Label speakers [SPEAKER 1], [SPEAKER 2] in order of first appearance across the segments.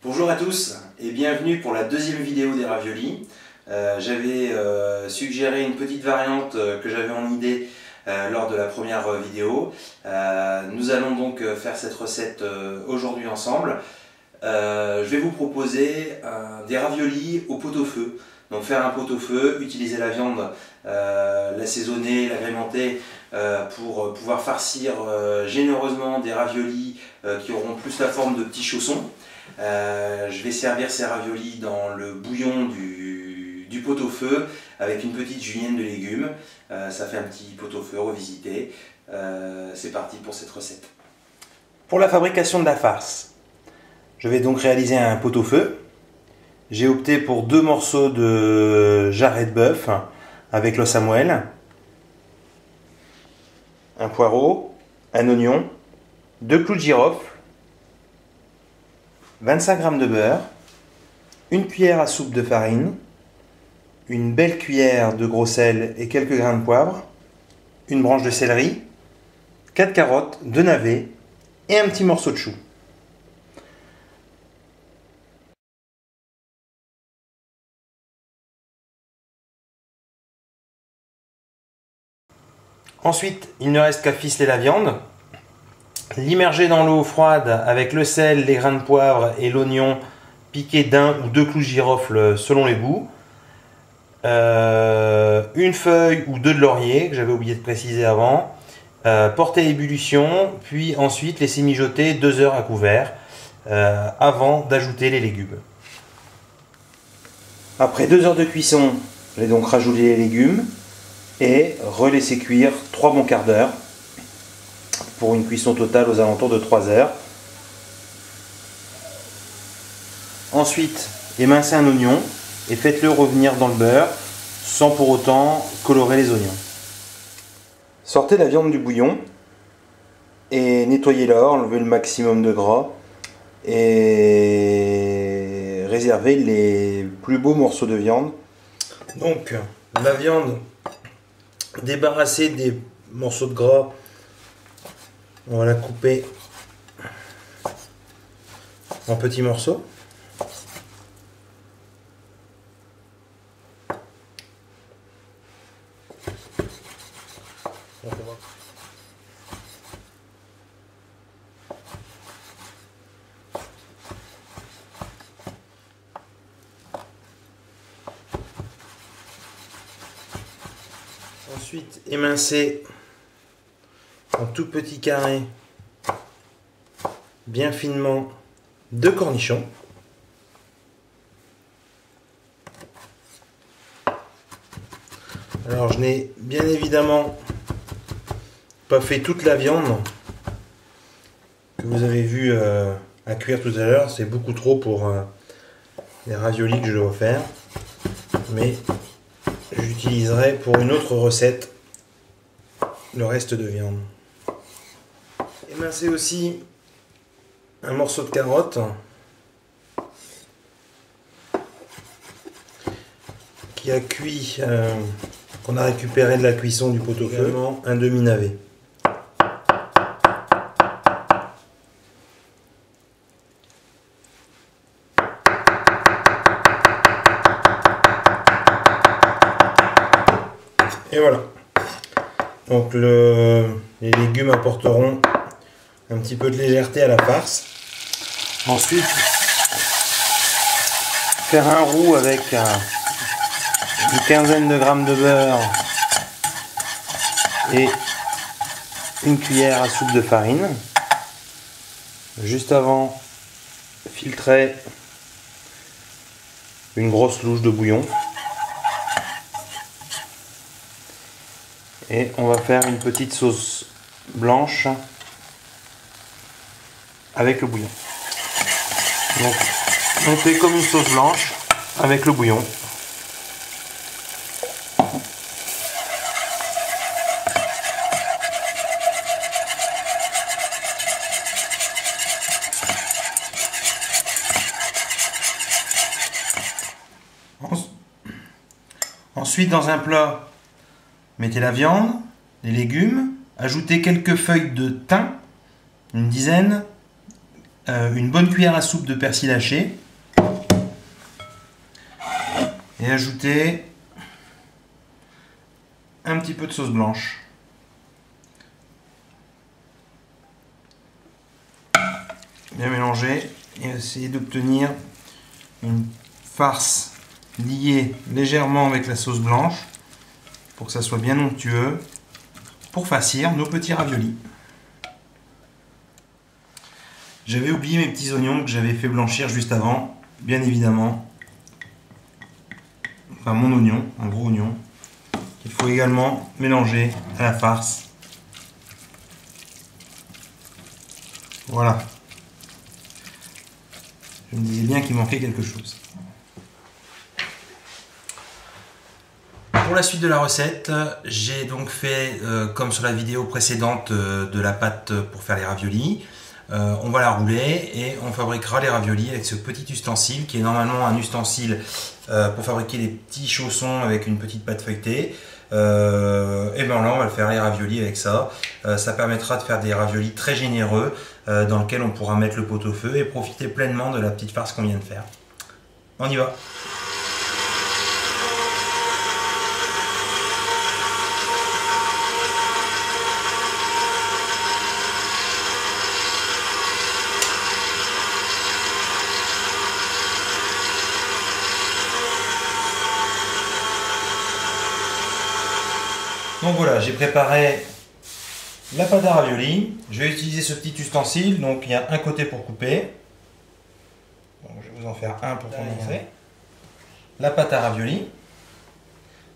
[SPEAKER 1] Bonjour à tous et bienvenue pour la deuxième vidéo des raviolis. J'avais suggéré une petite variante que j'avais en idée lors de la première vidéo. Nous allons donc faire cette recette aujourd'hui ensemble. Je vais vous proposer des raviolis au pot-au-feu. Donc faire un pot-au-feu, utiliser la viande, l'assaisonner, l'agrémenter pour pouvoir farcir généreusement des raviolis qui auront plus la forme de petits chaussons. Je vais servir ces raviolis dans le bouillon du pot-au-feu avec une petite julienne de légumes. Ça fait un petit pot-au-feu revisité. C'est parti pour cette recette. Pour la fabrication de la farce, je vais donc réaliser un pot-au-feu. J'ai opté pour 2 morceaux de jarret de bœuf avec l'os à moelle, un poireau, un oignon, 2 clous de girofle, 25 g de beurre, une cuillère à soupe de farine, une belle cuillère de gros sel et quelques grains de poivre, une branche de céleri, 4 carottes, 2 navets et un petit morceau de chou. Ensuite, il ne reste qu'à ficeler la viande, l'immerger dans l'eau froide avec le sel, les grains de poivre et l'oignon piqué d'1 ou 2 clous de girofle selon les goûts, une feuille ou 2 de laurier que j'avais oublié de préciser avant, porter à ébullition, puis ensuite laisser mijoter 2 heures à couvert avant d'ajouter les légumes. Après 2 heures de cuisson, je vais donc rajouter les légumes et relaisser cuire 3 bons quarts d'heure pour une cuisson totale aux alentours de 3 heures. Ensuite, émincez un oignon et faites-le revenir dans le beurre sans pour autant colorer les oignons. Sortez la viande du bouillon et nettoyez-la, enlevez le maximum de gras et réservez les plus beaux morceaux de viande. Donc, la viande débarrassée des morceaux de gras, on va la couper en petits morceaux. Ensuite, émincer en tout petits carrés bien finement 2 cornichons. Alors, je n'ai bien évidemment pas fait toute la viande que vous avez vu à cuire tout à l'heure. C'est beaucoup trop pour les raviolis que je dois faire. Mais j'utiliserai pour une autre recette le reste de viande. Émincez aussi un morceau de carotte qui a cuit, qu'on a récupéré de la cuisson du pot-au-feu, un demi-navet. Et voilà. Donc les légumes apporteront un petit peu de légèreté à la farce. Ensuite, faire un roux avec une quinzaine de grammes de beurre et une cuillère à soupe de farine. Juste avant, filtrer une grosse louche de bouillon. Et on va faire une petite sauce blanche avec le bouillon. Donc, on fait comme une sauce blanche avec le bouillon. Ensuite, dans un plat, mettez la viande, les légumes, ajoutez quelques feuilles de thym, une dizaine, une bonne cuillère à soupe de persil haché et ajouter un petit peu de sauce blanche. Bien mélanger et essayer d'obtenir une farce liée légèrement avec la sauce blanche pour que ça soit bien onctueux pour farcir nos petits raviolis. J'avais oublié mes petits oignons que j'avais fait blanchir juste avant, bien évidemment. Enfin mon oignon, un gros oignon, qu'il faut également mélanger à la farce. Voilà. Je me disais bien qu'il manquait quelque chose. Pour la suite de la recette, j'ai donc fait, comme sur la vidéo précédente, de la pâte pour faire les raviolis. On va la rouler et on fabriquera les raviolis avec ce petit ustensile qui est normalement un ustensile pour fabriquer des petits chaussons avec une petite pâte feuilletée. Et bien là on va le faire les raviolis avec ça. Ça permettra de faire des raviolis très généreux dans lesquels on pourra mettre le pot-au-feu et profiter pleinement de la petite farce qu'on vient de faire. On y va! Donc voilà, j'ai préparé la pâte à raviolis. Je vais utiliser ce petit ustensile. Donc il y a un côté pour couper. Donc, je vais vous en faire un pour commencer. La pâte à raviolis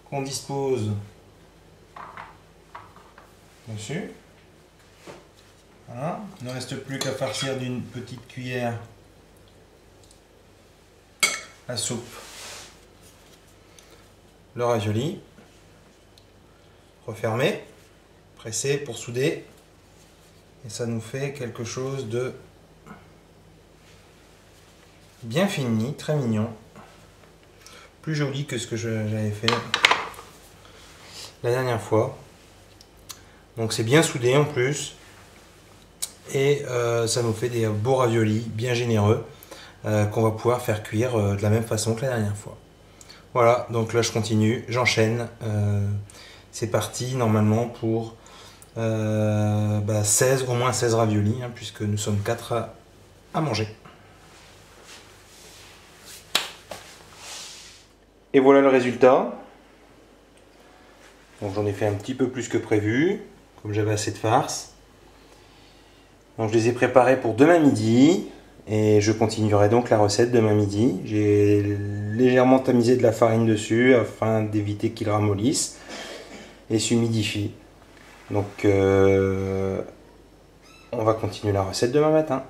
[SPEAKER 1] qu'on dispose dessus. Voilà. Il ne reste plus qu'à farcir d'une petite cuillère à soupe le ravioli. Refermer, presser pour souder et ça nous fait quelque chose de bien fini, très mignon, plus joli que ce que j'avais fait la dernière fois. Donc c'est bien soudé en plus et ça nous fait des beaux raviolis bien généreux qu'on va pouvoir faire cuire de la même façon que la dernière fois. Voilà, donc là je continue, j'enchaîne. C'est parti normalement pour 16, au moins 16 raviolis, hein, puisque nous sommes 4 à manger. Et voilà le résultat. Donc j'en ai fait un petit peu plus que prévu, comme j'avais assez de farce. Donc je les ai préparés pour demain midi, et je continuerai donc la recette demain midi. J'ai légèrement tamisé de la farine dessus, afin d'éviter qu'ils ramollissent. Et s'humidifie. Donc on va continuer la recette demain matin.